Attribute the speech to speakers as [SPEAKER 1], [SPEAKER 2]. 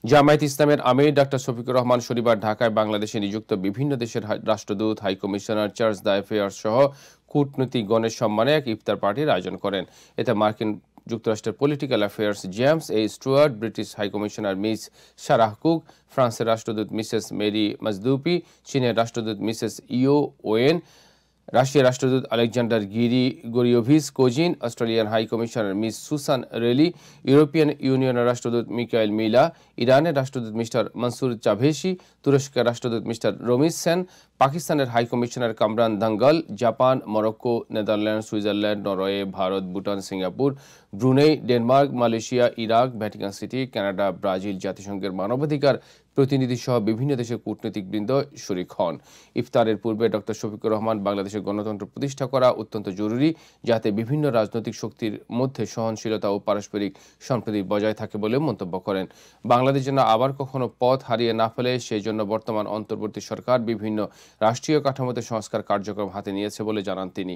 [SPEAKER 1] জামায়াত ইসলামের আমির ডাক্তার শফিকুর রহমান শনিবার ঢাকায় বাংলাদেশে নিযুক্ত বিভিন্ন দেশের রাষ্ট্রদূত, হাইকমিশনার, চার্জ দ্য অ্যাফেয়ার্স সহ কূটনীতিকগণের সম্মানে এক ইফতার পার্টির আয়োজন করেন। এতে মার্কিন যুক্তরাষ্ট্রের political affairs James A Stuart, British high commissioner Miss Sarah Cook, ফ্রান্সের রাষ্ট্রদূত মিসেস মেরি মাজদুপি, চীনের রাষ্ট্রদূত মিসেস ইও ওয়েন, রাশিয়ার রাষ্ট্রদূত Alexander Grigoryevich Kozin, Australian high commissioner Miss Susan Riley, European ইউনিয়নের রাষ্ট্রদূত মিকাইল মিলা, ইরানের রাষ্ট্রদূত মিস্টার মনসুর চাভেশি, তুরস্কের রাষ্ট্রদূত মিস্টার রমিজ সেন, পাকিস্তানের high commissioner Kamran Dangal, Japan, Morocco, Netherland, Switzerland, Norway, Bharat, Bhutan, Singapore, Brunei, Denmark, Malaysia, Iraq, Vatican city, Canada, Brazil, জাতিসংঘের মানবাধিকার প্রতিনিধি সহ বিভিন্ন দেশের কূটনীতিকবৃন্দ শরিক হন। ইফতারের পূর্বে ডক্টর শফিকুর রহমান বাংলাদেশের গণতন্ত্র প্রতিষ্ঠা করা অত্যন্ত জরুরি, যাতে বিভিন্ন রাজনৈতিক শক্তির মধ্যে সহনশীলতা ও পারস্পরিক সম্প্রীতি বজায় থাকে বলে মন্তব্য করেন। বাংলাদেশ যেন আবার কখনো পথ হারিয়ে না ফেলে, সেই জন্য বর্তমান অন্তর্বর্তী সরকার বিভিন্ন রাষ্ট্রীয় কাঠামোতে সংস্কার কার্যক্রম হাতে নিয়েছে বলে জানান তিনি।